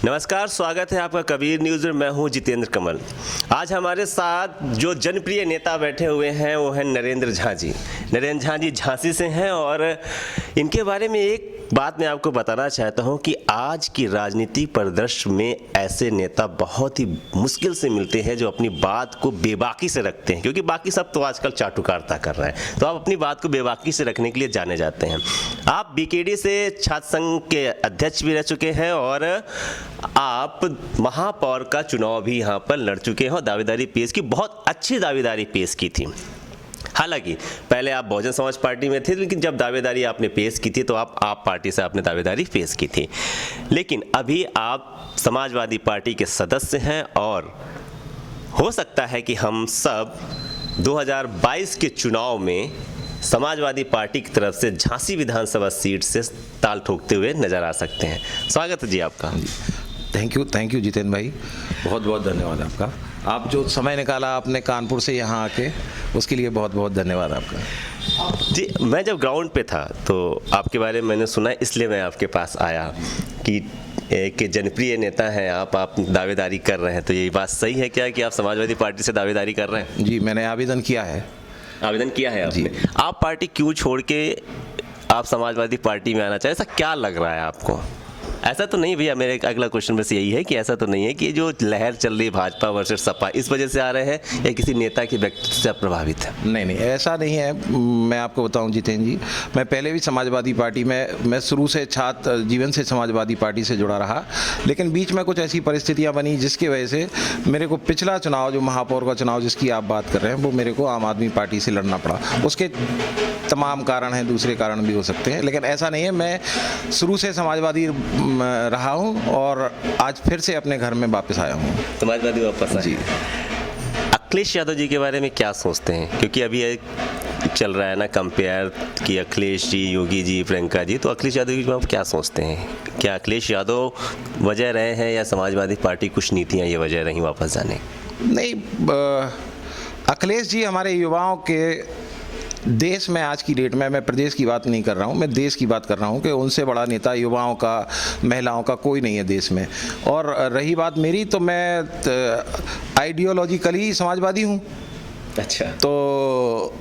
नमस्कार, स्वागत है आपका कबीर न्यूज़ में। मैं हूं जितेंद्र कमल। आज हमारे साथ जो जनप्रिय नेता बैठे हुए हैं वो हैं नरेंद्र झा जी। नरेंद्र झा जी झांसी से हैं और इनके बारे में एक बात मैं आपको बताना चाहता हूं कि आज की राजनीतिक परिदृश्य में ऐसे नेता बहुत ही मुश्किल से मिलते हैं जो अपनी बात को बेबाकी से रखते हैं, क्योंकि बाकी सब तो आजकल चाटुकारिता कर रहे हैं, तो आप अपनी बात को बेबाकी से रखने के लिए जाने जाते हैं। आप बीकेडी से छात्र संघ के अध्यक्ष भी रह चुके हैं और आप महापौर का चुनाव भी यहाँ पर लड़ चुके हैं और दावेदारी पेश की, बहुत अच्छी दावेदारी पेश की थी। हालांकि पहले आप बहुजन समाज पार्टी में थे, लेकिन जब दावेदारी आपने पेश की थी तो आप पार्टी से आपने दावेदारी पेश की थी, लेकिन अभी आप समाजवादी पार्टी के सदस्य हैं और हो सकता है कि हम सब 2022 के चुनाव में समाजवादी पार्टी की तरफ से झांसी विधानसभा सीट से ताल ठोकते हुए नजर आ सकते हैं। स्वागत है जी आपका। थैंक यू जितेंद्र भाई, बहुत बहुत धन्यवाद आपका। आप जो समय निकाला आपने कानपुर से यहाँ आके, उसके लिए बहुत बहुत धन्यवाद आपका। जी, मैं जब ग्राउंड पे था तो आपके बारे में मैंने सुना, इसलिए मैं आपके पास आया कि एक जनप्रिय नेता हैं आप दावेदारी कर रहे हैं, तो ये बात सही है क्या कि आप समाजवादी पार्टी से दावेदारी कर रहे हैं? जी, मैंने आवेदन किया है। आवेदन किया है आपने? आप पार्टी क्यों छोड़ के आप समाजवादी पार्टी में आना चाहे, ऐसा क्या लग रहा है आपको? ऐसा तो नहीं भैया, मेरे अगला क्वेश्चन बस यही है कि ऐसा तो नहीं है कि जो लहर चल रही है भाजपा वर्सेस सपा, इस वजह से आ रहे हैं या किसी नेता के व्यक्तित्व से प्रभावित है? नहीं, ऐसा नहीं है। मैं आपको बताऊं जितेंद्र जी, मैं पहले भी समाजवादी पार्टी में, मैं शुरू से छात्र जीवन से समाजवादी पार्टी से जुड़ा रहा, लेकिन बीच में कुछ ऐसी परिस्थितियां बनी जिसकी वजह से मेरे को पिछला चुनाव, जो महापौर का चुनाव जिसकी आप बात कर रहे हैं, वो मेरे को आम आदमी पार्टी से लड़ना पड़ा। उसके तमाम कारण हैं, दूसरे कारण भी हो सकते हैं, लेकिन ऐसा नहीं है। मैं शुरू से समाजवादी रहा हूं और आज फिर से अपने घर में वापस आया हूं। समाजवादी वापस आए? जी। अखिलेश यादव जी के बारे में क्या सोचते हैं? क्योंकि अभी एक चल रहा है ना कंपेयर कि अखिलेश जी, योगी जी, प्रियंका जी, तो अखिलेश यादव जी आप क्या सोचते हैं? क्या अखिलेश यादव वजह रहे हैं या समाजवादी पार्टी कुछ नीतियाँ ये वजह रही वापस जाने? नहीं, अखिलेश जी हमारे युवाओं के देश में आज की डेट में, मैं प्रदेश की बात नहीं कर रहा हूँ, मैं देश की बात कर रहा हूँ कि उनसे बड़ा नेता युवाओं का, महिलाओं का कोई नहीं है देश में। और रही बात मेरी, तो मैं आइडियोलॉजिकली समाजवादी हूँ। अच्छा। तो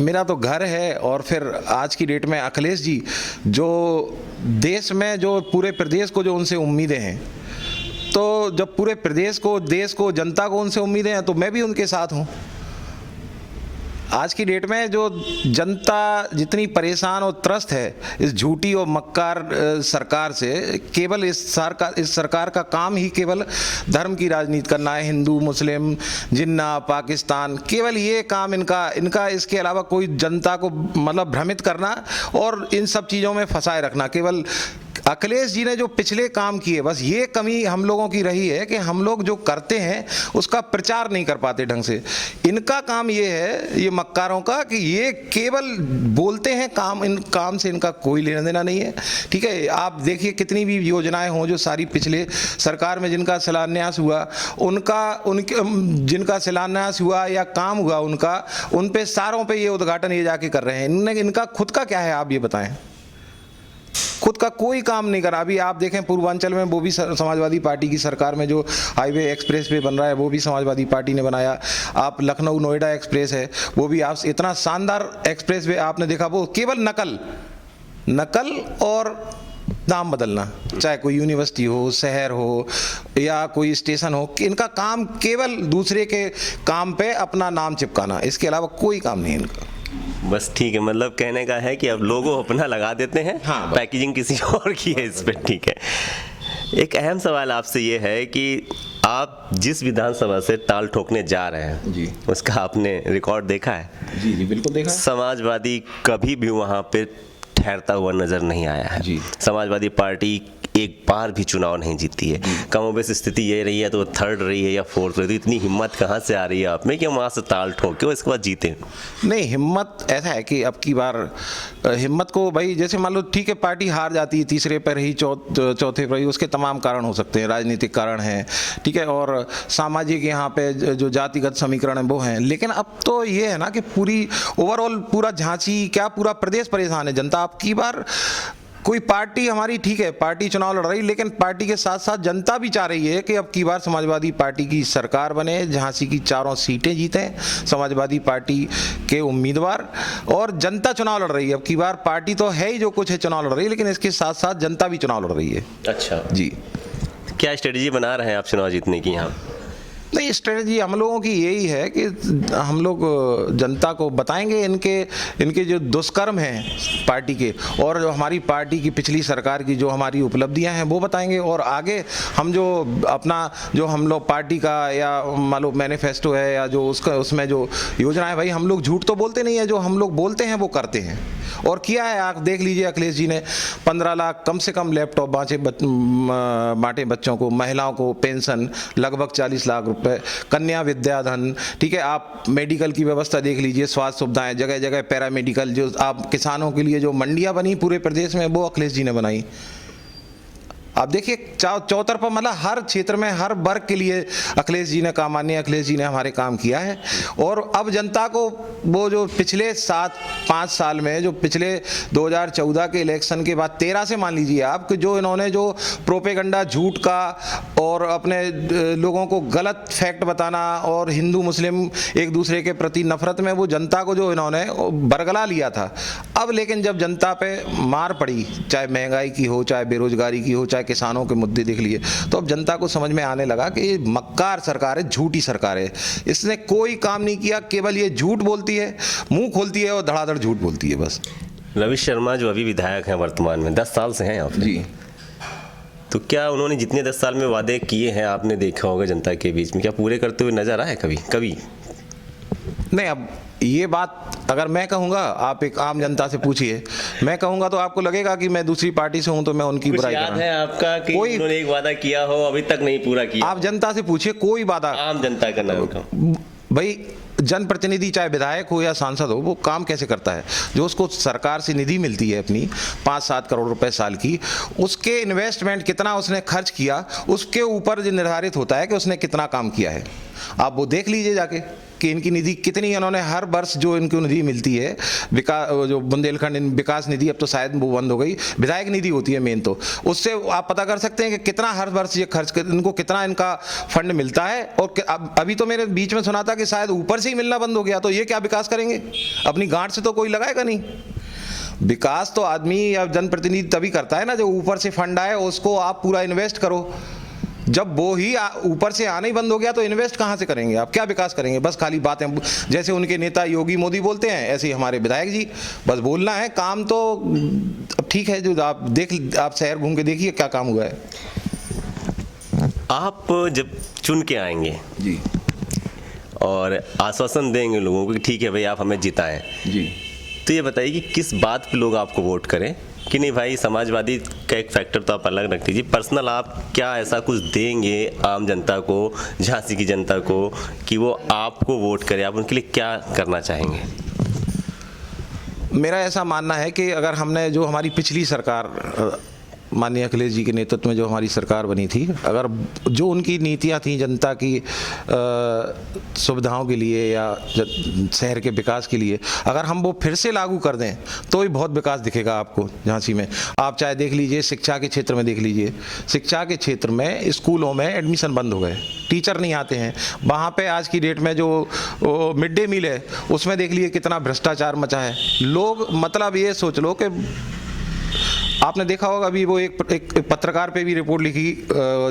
मेरा तो घर है, और फिर आज की डेट में अखिलेश जी जो देश में, जो पूरे प्रदेश को जो उनसे उम्मीदें हैं, तो जब पूरे प्रदेश को, देश को, जनता को उनसे उम्मीदें हैं, तो मैं भी उनके साथ हूँ। आज की डेट में जो जनता जितनी परेशान और त्रस्त है इस झूठी और मक्कार सरकार से, केवल इस सरकार का काम ही केवल धर्म की राजनीति करना है, हिंदू, मुस्लिम, जिन्ना, पाकिस्तान, केवल ये काम इनका इसके अलावा कोई जनता को मतलब भ्रमित करना और इन सब चीज़ों में फंसाए रखना। केवल अखिलेश जी ने जो पिछले काम किए, बस ये कमी हम लोगों की रही है कि हम लोग जो करते हैं उसका प्रचार नहीं कर पाते ढंग से। इनका काम ये है, ये मक्कारों का, कि ये केवल बोलते हैं, इन काम से इनका कोई लेना देना नहीं है। ठीक है, आप देखिए कितनी भी योजनाएं हों जो सारी पिछले सरकार में जिनका शिलान्यास हुआ, जिनका शिलान्यास हुआ या काम हुआ उनका, उन पे सारों पे ये उद्घाटन ये जाके कर रहे हैं। इनका खुद का क्या है, आप ये बताएं? खुद का कोई काम नहीं करा। अभी आप देखें पूर्वांचल में, वो भी समाजवादी पार्टी की सरकार में जो हाईवे एक्सप्रेस वे बन रहा है, वो भी समाजवादी पार्टी ने बनाया। आप लखनऊ नोएडा एक्सप्रेस है, वो भी आप इतना शानदार एक्सप्रेस वे आपने देखा, वो केवल नकल और नाम बदलना, चाहे कोई यूनिवर्सिटी हो, शहर हो या कोई स्टेशन हो, इनका काम केवल दूसरे के काम पे अपना नाम चिपकाना, इसके अलावा कोई काम नहीं इनका। बस ठीक है, मतलब कहने का है कि अब लोगो अपना लगा देते हैं। हाँ, पैकेजिंग किसी और की है इस पे। ठीक है, एक अहम सवाल आपसे ये है कि आप जिस विधानसभा से ताल ठोकने जा रहे हैं जी, उसका आपने रिकॉर्ड देखा है? जी बिल्कुल देखा है। समाजवादी कभी भी वहाँ पे ठहरता हुआ नजर नहीं आया है जी। समाजवादी पार्टी एक बार भी चुनाव नहीं जीती है। कमोबेश स्थिति ये रही है तो थर्ड रही है या फोर्थ रही है, तो इतनी हिम्मत कहाँ से आ रही है आप में कि वहाँ से ताल ठोके और इसके बाद जीते? नहीं, हिम्मत ऐसा है कि अब की बार हिम्मत को भाई, जैसे मान लो ठीक है पार्टी हार जाती है, तीसरे पर रही, चौथे पर रही, उसके तमाम कारण हो सकते हैं, राजनीतिक कारण हैं, ठीक है, और सामाजिक यहाँ पे जो जातिगत समीकरण है वो हैं। लेकिन अब तो ये है ना कि पूरी ओवरऑल पूरा झांसी क्या पूरा प्रदेश परेशान है। जनता अब की बार कोई पार्टी हमारी ठीक है, पार्टी चुनाव लड़ रही, लेकिन पार्टी के साथ साथ जनता भी चाह रही है कि अब की बार समाजवादी पार्टी की सरकार बने, झांसी की 4 सीटें जीतें समाजवादी पार्टी के उम्मीदवार, और जनता चुनाव लड़ रही है। अब की बार पार्टी तो है ही जो कुछ है चुनाव लड़ रही है, लेकिन इसके साथ साथ जनता भी चुनाव लड़ रही है। अच्छा जी। क्या स्ट्रेटजी बना रहे हैं आप चुनाव जीतने की यहाँ? नहीं, स्ट्रेटजी हम लोगों की यही है कि हम लोग जनता को बताएंगे इनके जो दुष्कर्म हैं पार्टी के, और जो हमारी पार्टी की पिछली सरकार की जो हमारी उपलब्धियां हैं वो बताएंगे, और आगे हम जो अपना जो हम लोग पार्टी का या मान लो मैनिफेस्टो है या जो उसका उसमें जो योजना है, भाई हम लोग झूठ तो बोलते नहीं है, जो हम लोग बोलते हैं वो करते हैं और किया है। आप देख लीजिए अखिलेश जी ने 15 लाख कम से कम लैपटॉप बांटे बच्चों को, महिलाओं को पेंशन लगभग 40 लाख रुपए, कन्या विद्याधन, ठीक है। आप मेडिकल की व्यवस्था देख लीजिए, स्वास्थ्य सुविधाएं जगह जगह, पैरामेडिकल, जो आप किसानों के लिए जो मंडियां बनी पूरे प्रदेश में वो अखिलेश जी ने बनाई। आप देखिए चौतरफा मतलब हर क्षेत्र में हर वर्ग के लिए अखिलेश जी ने काम, माननीय अखिलेश जी ने हमारे काम किया है। और अब जनता को वो जो पिछले 5 साल में जो पिछले 2014 के इलेक्शन के बाद 13 से मान लीजिए आप कि जो इन्होंने जो प्रोपेगेंडा झूठ का और अपने लोगों को गलत फैक्ट बताना और हिंदू मुस्लिम एक दूसरे के प्रति नफरत में वो जनता को जो इन्होंने बरगला लिया था। अब लेकिन जब जनता पे मार पड़ी, चाहे महंगाई की हो, चाहे बेरोजगारी की हो, चाहे किसानों के मुद्दे देख लिए, तो अब जनता को समझ में आने लगा कि ये मक्कार सरकार है, झूठी सरकार है, इसने कोई काम नहीं किया, केवल ये झूठ बोलती है, मुंह खोलती है और धड़ाधड़ झूठ बोलती है बस। रवि शर्मा जो अभी विधायक हैं वर्तमान में 10 साल से हैं यहाँ पे, जी, तो क्या उन्होंने जितने 10 साल में वादे किए हैं आपने देखा होगा जनता के बीच में, क्या पूरे करते हुए नजर आए कभी? नहीं, अब ये बात अगर मैं कहूँगा, आप एक आम जनता से पूछिए, मैं कहूँगा तो आपको लगेगा कि मैं दूसरी पार्टी से हूँ तो मैं उनकी बुराई कर रहा हूँ। याद है आपका कि कोई उन्होंने एक वादा किया हो अभी तक नहीं पूरा किया? आप जनता से पूछिए, कोई वादा, आम जनता का नाम का भाई जनप्रतिनिधि चाहे विधायक हो या सांसद हो, वो काम कैसे करता है? जो उसको सरकार से निधि मिलती है अपनी 5-7 करोड़ रुपए साल की, उसके इन्वेस्टमेंट कितना उसने खर्च किया, उसके ऊपर जो निर्धारित होता है कि उसने कितना काम किया है। आप वो देख लीजिए जाके कि इनकी निधि कितनी, इन्होंने हर वर्ष जो इनको निधि मिलती है जो बुंदेलखंड विकास निधि, अब तो शायद वो बंद हो गई, विधायक निधि होती है मेन, तो उससे आप पता कर सकते हैं कि कितना हर वर्ष ये खर्च कर, इनको कितना इनका फंड मिलता है। और अभी तो मेरे बीच में सुना था कि शायद ऊपर से ही मिलना बंद हो गया, तो ये क्या विकास करेंगे? अपनी गांठ से तो कोई लगाएगा नहीं। विकास तो आदमी या जनप्रतिनिधि तभी करता है ना जो ऊपर से फंड आए, उसको आप पूरा इन्वेस्ट करो। जब वो ही ऊपर से आना ही बंद हो गया तो इन्वेस्ट कहाँ से करेंगे आप? क्या विकास करेंगे? बस खाली बातें, जैसे उनके नेता योगी मोदी बोलते हैं ऐसे ही हमारे विधायक जी, बस बोलना है, काम तो अब ठीक है। जो आप शहर घूम के देखिए क्या काम हुआ है। आप जब चुन के आएंगे जी और आश्वासन देंगे लोगों को कि ठीक है भाई आप हमें जिताएं जी, तो ये बताइए कि किस बात पे लोग आपको वोट करें कि नहीं भाई समाजवादी का एक फैक्टर तो आप अलग रख दीजिए, पर्सनल आप क्या ऐसा कुछ देंगे आम जनता को, झांसी की जनता को, कि वो आपको वोट करे? आप उनके लिए क्या करना चाहेंगे? मेरा ऐसा मानना है कि अगर हमने जो हमारी पिछली सरकार माननीय अखिलेश जी के नेतृत्व में जो हमारी सरकार बनी थी, अगर जो उनकी नीतियां थी जनता की सुविधाओं के लिए या शहर के विकास के लिए, अगर हम वो फिर से लागू कर दें तो ही बहुत विकास दिखेगा आपको झांसी में। आप चाहे देख लीजिए, शिक्षा के क्षेत्र में देख लीजिए, शिक्षा के क्षेत्र में स्कूलों में एडमिशन बंद हो गए, टीचर नहीं आते हैं वहाँ पे। आज की डेट में जो मिड डे मील है उसमें देख लीजिए कितना भ्रष्टाचार मचा है। लोग मतलब ये सोच लो कि आपने देखा होगा अभी वो एक पत्रकार पे भी रिपोर्ट लिखी,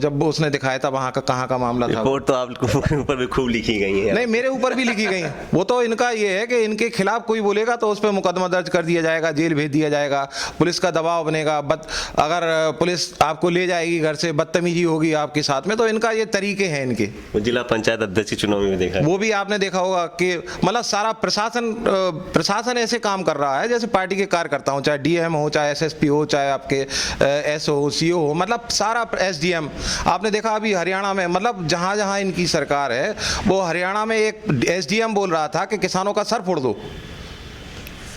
जब उसने दिखाया था वहाँ का कहाँ का मामला था। रिपोर्ट तो आपके ऊपर भी खूब लिखी गई है। नहीं, मेरे ऊपर भी लिखी गई है। वो तो इनका ये है कि इनके खिलाफ कोई बोलेगा तो उस पर मुकदमा दर्ज कर दिया जाएगा, जेल भेज दिया जाएगा, पुलिस का दबाव बनेगा। अगर पुलिस आपको ले जाएगी घर से, बदतमीजी होगी आपके साथ में, तो इनका ये तरीके हैं इनके। जिला पंचायत अध्यक्ष के चुनाव में देखा, वो भी आपने देखा होगा कि मतलब सारा प्रशासन ऐसे काम कर रहा है जैसे पार्टी के कार्यकर्ता हो, चाहे डीएम हो, चाहे एसएसपी हो, चाहे आपके एसओ हो, सीओ हो, मतलब सारा एसडीएम। आपने देखा अभी हरियाणा में, मतलब जहां जहां इनकी सरकार है, वो हरियाणा में एक एसडीएम बोल रहा था कि किसानों का सर फोड़ दो।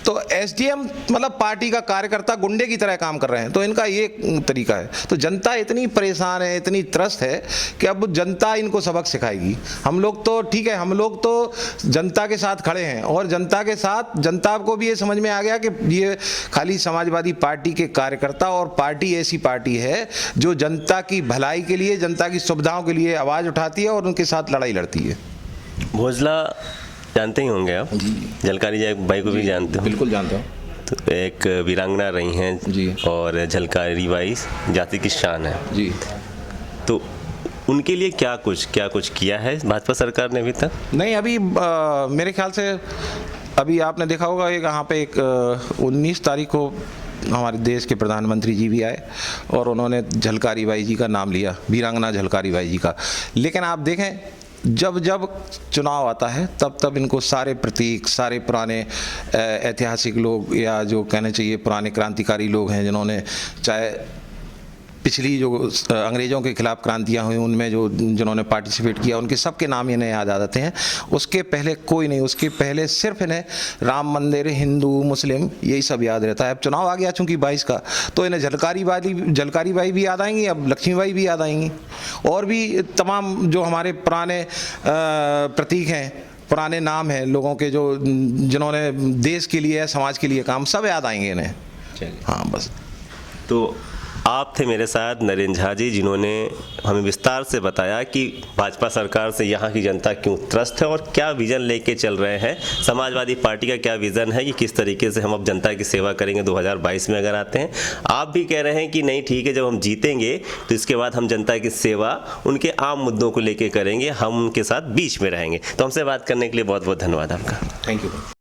तो एसडीएम मतलब पार्टी का कार्यकर्ता गुंडे की तरह काम कर रहे हैं, तो इनका ये तरीका है। तो जनता इतनी परेशान है, इतनी त्रस्त है कि अब जनता इनको सबक सिखाएगी। हम लोग तो ठीक है, हम लोग तो जनता के साथ खड़े हैं और जनता के साथ, जनता को भी ये समझ में आ गया कि ये खाली समाजवादी पार्टी के कार्यकर्ता, और पार्टी ऐसी पार्टी है जो जनता की भलाई के लिए, जनता की सुविधाओं के लिए आवाज़ उठाती है और उनके साथ लड़ाई लड़ती है। भोजला जानते ही होंगे आप, झलकारी बाई को भी जानते हो? बिल्कुल जानता हूँ। तो एक वीरांगना रही हैं जी, और झलकारी बाई जाति की शान है जी। तो उनके लिए क्या कुछ किया है भाजपा सरकार ने अभी तक? नहीं, अभी मेरे ख्याल से अभी आपने देखा होगा एक यहाँ पे एक 19 तारीख को हमारे देश के प्रधानमंत्री जी भी आए और उन्होंने झलकारी बाई जी का नाम लिया, वीरांगना झलकारी बाई जी का। लेकिन आप देखें, जब जब चुनाव आता है तब तब इनको सारे प्रतीक, सारे पुराने ऐतिहासिक लोग, या जो कहने चाहिए पुराने क्रांतिकारी लोग हैं, जिन्होंने चाहे पिछली जो अंग्रेज़ों के खिलाफ क्रांतियां हुई उनमें जिन्होंने पार्टिसिपेट किया, उनके सबके नाम इन्हें याद आ जाते हैं। उसके पहले कोई नहीं, उसके पहले सिर्फ इन्हें राम मंदिर, हिंदू, मुस्लिम, यही सब याद रहता है। अब चुनाव आ गया चूँकि 22 का, तो इन्हें झलकारी बाई भी याद आएंगी, अब लक्ष्मीबाई भी याद आएंगी, और भी तमाम जो हमारे पुराने प्रतीक हैं, पुराने नाम हैं लोगों के, जो जिन्होंने देश के लिए, समाज के लिए काम, सब याद आएंगे इन्हें। हाँ, बस। तो आप थे मेरे साथ नरेंद्र झा जी, जिन्होंने हमें विस्तार से बताया कि भाजपा सरकार से यहाँ की जनता क्यों त्रस्त है और क्या विज़न लेके चल रहे हैं। समाजवादी पार्टी का क्या विज़न है कि किस तरीके से हम अब जनता की सेवा करेंगे 2022 में अगर आते हैं। आप भी कह रहे हैं कि नहीं ठीक है, जब हम जीतेंगे तो इसके बाद हम जनता की सेवा उनके आम मुद्दों को लेके करेंगे, हम उनके साथ बीच में रहेंगे। तो हमसे बात करने के लिए बहुत बहुत धन्यवाद आपका। Thank you.